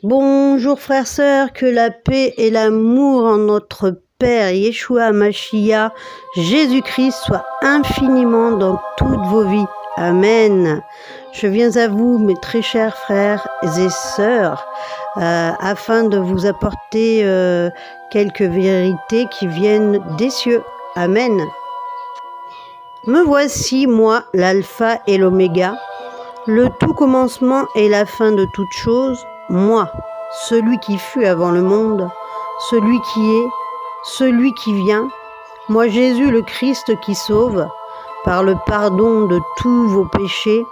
Bonjour frères, sœurs, que la paix et l'amour en notre Père Yeshua Mashiach, Jésus-Christ, soient infiniment dans toutes vos vies. Amen. Je viens à vous, mes très chers frères et sœurs, afin de vous apporter quelques vérités qui viennent des cieux. Amen. Me voici, moi, l'alpha et l'oméga, le tout commencement et la fin de toutes choses, moi, celui qui fut avant le monde, celui qui est, celui qui vient, moi Jésus le Christ qui sauve, par le pardon de tous vos péchés,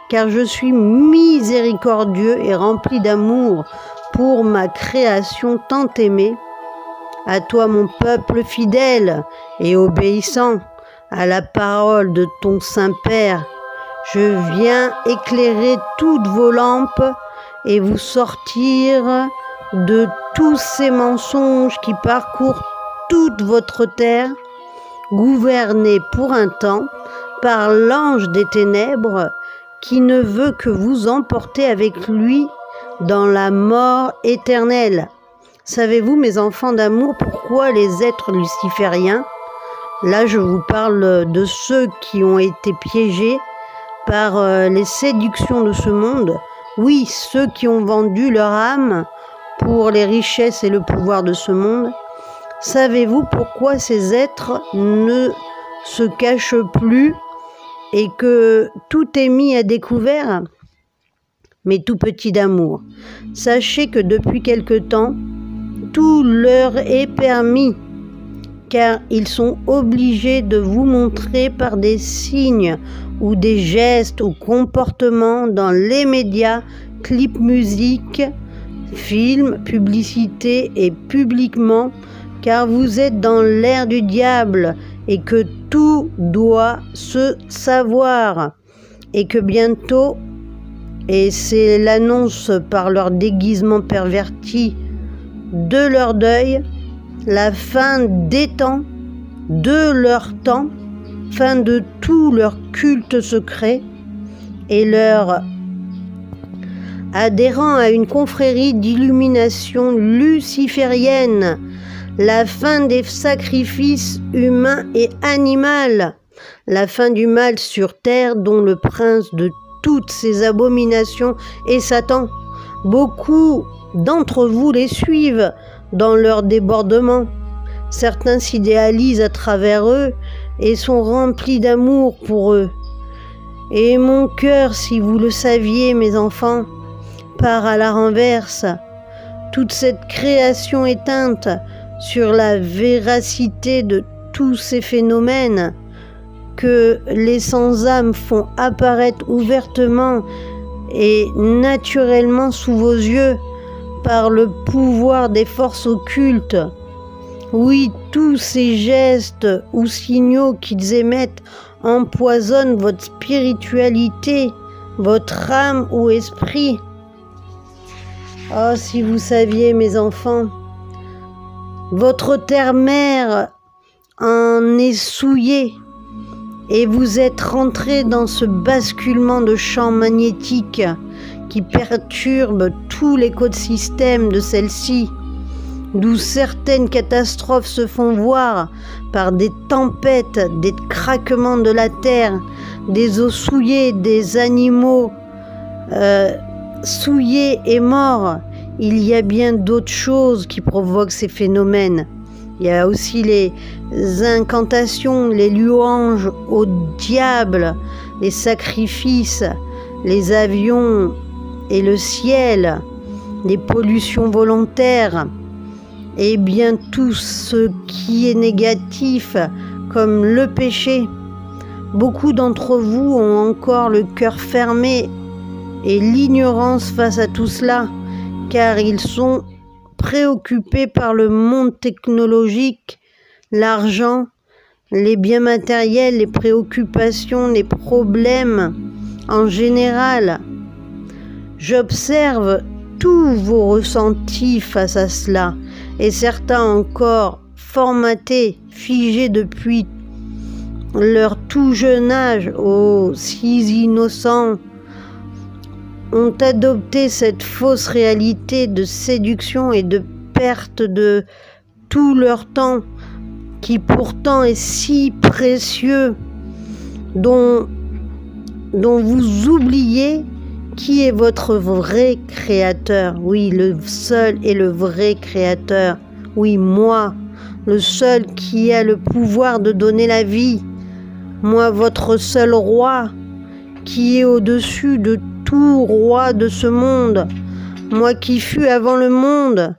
car je suis miséricordieux et rempli d'amour pour ma création tant aimée. À toi mon peuple fidèle et obéissant à la parole de ton Saint-Père, je viens éclairer toutes vos lampes et vous sortir de tous ces mensonges qui parcourent toute votre terre, gouvernés pour un temps par l'ange des ténèbres qui ne veut que vous emporter avec lui dans la mort éternelle. Savez-vous, mes enfants d'amour, pourquoi les êtres lucifériens, là je vous parle de ceux qui ont été piégés par les séductions de ce monde, oui, ceux qui ont vendu leur âme pour les richesses et le pouvoir de ce monde. Savez-vous pourquoi ces êtres ne se cachent plus et que tout est mis à découvert? Mes tout petits d'amour, sachez que depuis quelque temps, tout leur est permis, car ils sont obligés de vous montrer par des signes ou des gestes ou comportements dans les médias, clips musique, films, publicités et publiquement, car vous êtes dans l'ère du diable et que tout doit se savoir et que bientôt, et c'est l'annonce par leur déguisement perverti de leur deuil, la fin des temps, de leur temps, fin de tout leur culte secret et leur adhérant à une confrérie d'illumination luciférienne, la fin des sacrifices humains et animaux, la fin du mal sur terre dont le prince de toutes ces abominations est Satan. Beaucoup d'entre vous les suivent dans leur débordement. Certains s'idéalisent à travers eux et sont remplis d'amour pour eux. Et mon cœur, si vous le saviez, mes enfants, part à la renverse. Toute cette création éteinte sur la véracité de tous ces phénomènes que les sans-âme font apparaître ouvertement et naturellement sous vos yeux par le pouvoir des forces occultes. Oui, tous ces gestes ou signaux qu'ils émettent empoisonnent votre spiritualité, votre âme ou esprit. Oh, si vous saviez, mes enfants, votre terre-mère en est souillée et vous êtes rentrés dans ce basculement de champs magnétiques qui perturbe tout l'écosystème de celle-ci, d'où certaines catastrophes se font voir par des tempêtes, des craquements de la terre, des eaux souillées, des animaux souillés et morts. Il y a bien d'autres choses qui provoquent ces phénomènes. Il y a aussi les incantations, les louanges au diable, les sacrifices, les avions et le ciel, les pollutions volontaires, et bien tout ce qui est négatif, comme le péché. Beaucoup d'entre vous ont encore le cœur fermé et l'ignorance face à tout cela, car ils sont préoccupés par le monde technologique, l'argent, les biens matériels, les préoccupations, les problèmes en général. J'observe tous vos ressentis face à cela, et certains encore formatés, figés depuis leur tout jeune âge, oh, si innocents, ont adopté cette fausse réalité de séduction et de perte de tout leur temps, qui pourtant est si précieux, dont vous oubliez qui est votre vrai créateur. Oui, le seul et le vrai créateur. Oui, moi, le seul qui a le pouvoir de donner la vie. Moi, votre seul roi, qui est au-dessus de tout roi de ce monde. Moi qui fus avant le monde.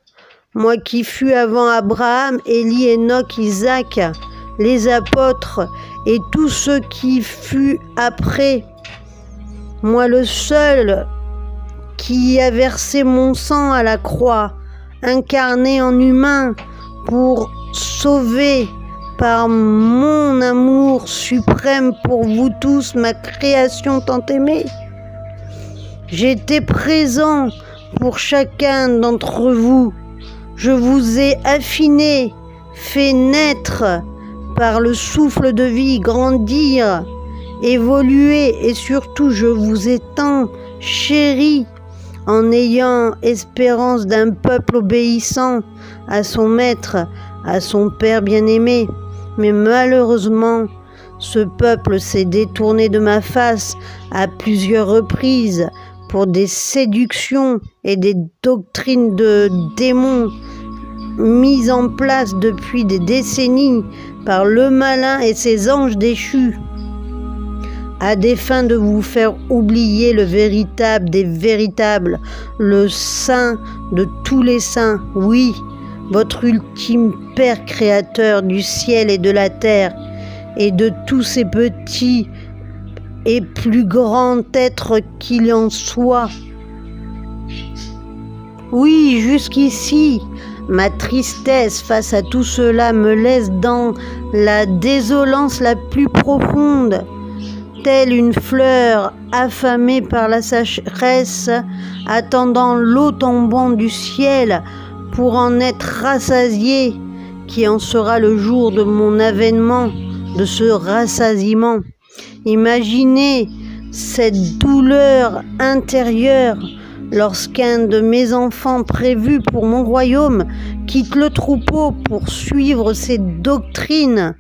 Moi qui fus avant Abraham, Élie, Enoch, Isaac, les apôtres et tous ceux qui fut après. Moi le seul qui a versé mon sang à la croix, incarné en humain pour sauver par mon amour suprême pour vous tous, ma création tant aimée. J'étais présent pour chacun d'entre vous. Je vous ai affiné, fait naître par le souffle de vie, grandir, évoluer et surtout je vous ai tant chéri en ayant espérance d'un peuple obéissant à son maître, à son Père bien-aimé. Mais malheureusement, ce peuple s'est détourné de ma face à plusieurs reprises pour des séductions et des doctrines de démons mises en place depuis des décennies par le malin et ses anges déchus, à des fins de vous faire oublier le véritable des véritables, le saint de tous les saints, oui, votre ultime Père créateur du ciel et de la terre, et de tous ces petits et plus grands êtres qu'il en soit. Oui, jusqu'ici, ma tristesse face à tout cela me laisse dans la désolance la plus profonde, telle une fleur affamée par la sécheresse, attendant l'eau tombant du ciel pour en être rassasiée, qui en sera le jour de mon avènement, de ce rassasiement. Imaginez cette douleur intérieure lorsqu'un de mes enfants prévus pour mon royaume quitte le troupeau pour suivre ces doctrines,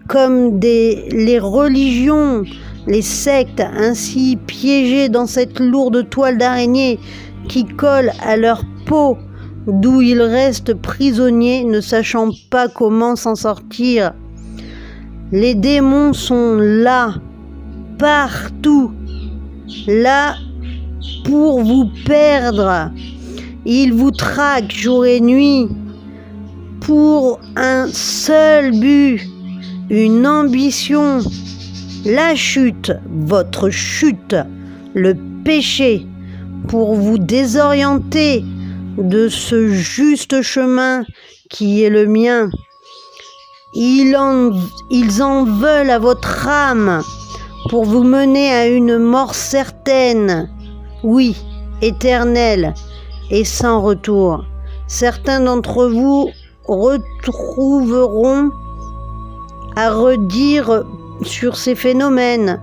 comme les religions, les sectes ainsi piégées dans cette lourde toile d'araignée qui colle à leur peau, d'où ils restent prisonniers, ne sachant pas comment s'en sortir. Les démons sont là, partout, là pour vous perdre. Ils vous traquent jour et nuit pour un seul but, une ambition, la chute, votre chute, le péché, pour vous désorienter de ce juste chemin qui est le mien. Ils en veulent à votre âme pour vous mener à une mort certaine, oui, éternelle et sans retour. Certains d'entre vous retrouveront à redire sur ces phénomènes,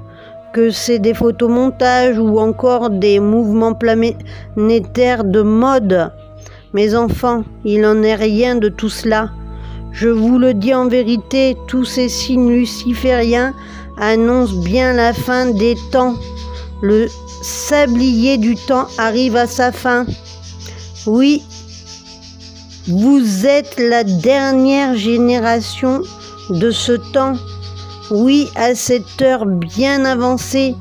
que c'est des photomontages ou encore des mouvements planétaires de mode. Mes enfants, il n'en est rien de tout cela. Je vous le dis en vérité, tous ces signes lucifériens annoncent bien la fin des temps. Le sablier du temps arrive à sa fin. Oui, vous êtes la dernière génération de ce temps. Oui, à cette heure bien avancée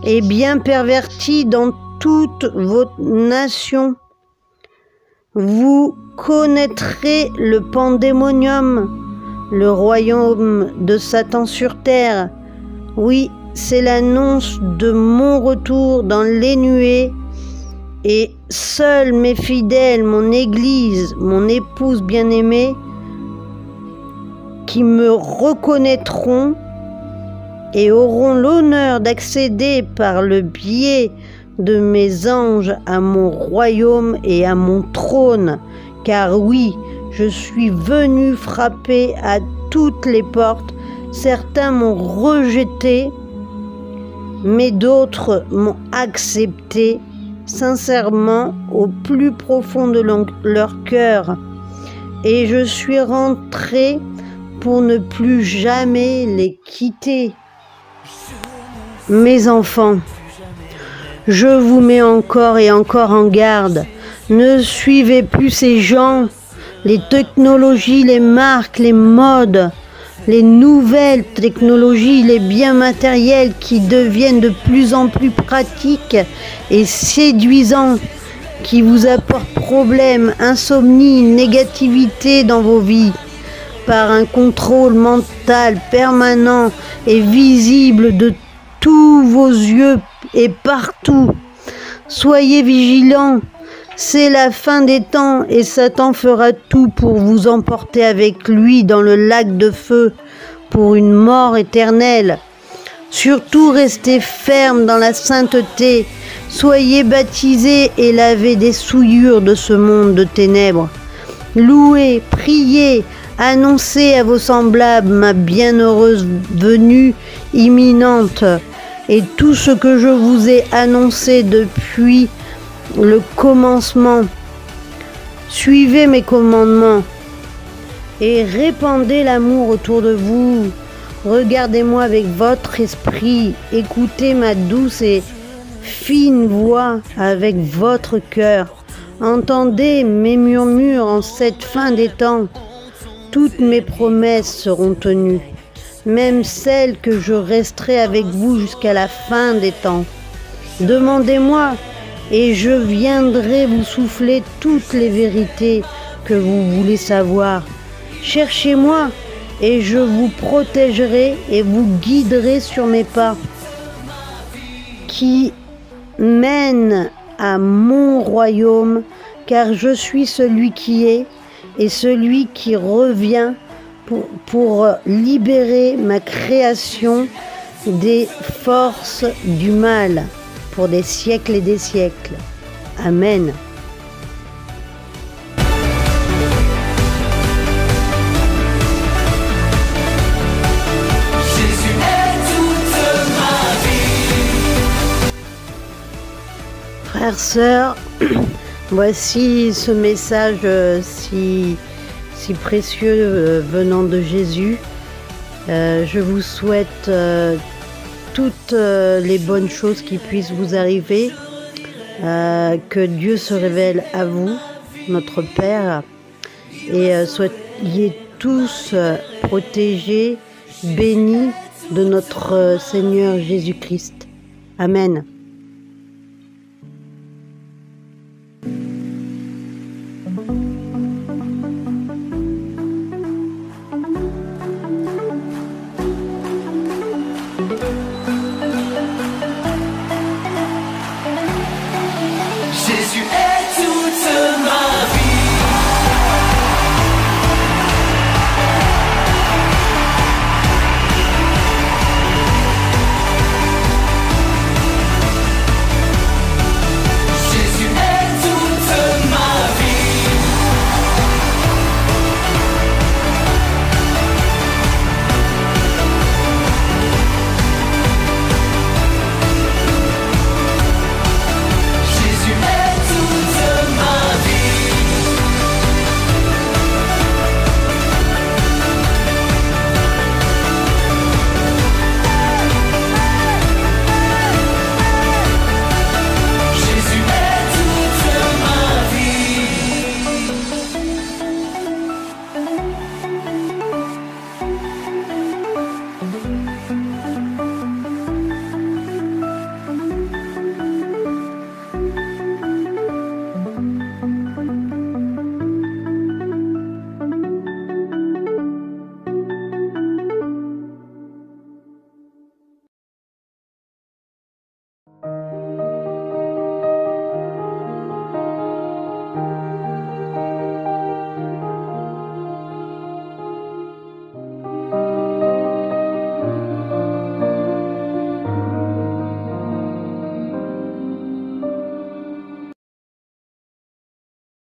et bien pervertie dans toute votre nation. Vous connaîtrez le pandémonium, le royaume de Satan sur terre. Oui, c'est l'annonce de mon retour dans les nuées, et seuls mes fidèles, mon Église, mon épouse bien-aimée, qui me reconnaîtront et auront l'honneur d'accéder par le biais de mes anges à mon royaume et à mon trône, car oui, je suis venu frapper à toutes les portes. Certains m'ont rejeté, mais d'autres m'ont accepté sincèrement au plus profond de leur cœur. Et je suis rentrée pour ne plus jamais les quitter. Mes enfants, je vous mets encore et encore en garde. Ne suivez plus ces gens, les technologies, les marques, les modes, les nouvelles technologies, les biens matériels qui deviennent de plus en plus pratiques et séduisants, qui vous apportent problèmes, insomnie, négativité dans vos vies, par un contrôle mental permanent et visible de tous vos yeux et partout. Soyez vigilants, c'est la fin des temps et Satan fera tout pour vous emporter avec lui dans le lac de feu pour une mort éternelle. Surtout restez fermes dans la sainteté, soyez baptisés et lavez des souillures de ce monde de ténèbres. Louez, priez, annoncez à vos semblables ma bienheureuse venue imminente et tout ce que je vous ai annoncé depuis le commencement. Suivez mes commandements et répandez l'amour autour de vous. Regardez-moi avec votre esprit, écoutez ma douce et fine voix avec votre cœur. Entendez mes murmures en cette fin des temps. Toutes mes promesses seront tenues, même celles que je resterai avec vous jusqu'à la fin des temps. Demandez-moi et je viendrai vous souffler toutes les vérités que vous voulez savoir. Cherchez-moi et je vous protégerai et vous guiderai sur mes pas qui mènent à mon royaume, car je suis celui qui est et celui qui revient pour libérer ma création des forces du mal pour des siècles et des siècles. Amen. Frères, sœurs, voici ce message si précieux venant de Jésus. Je vous souhaite toutes les bonnes choses qui puissent vous arriver. Que Dieu se révèle à vous, notre Père, et soyez tous protégés, bénis de notre Seigneur Jésus-Christ. Amen.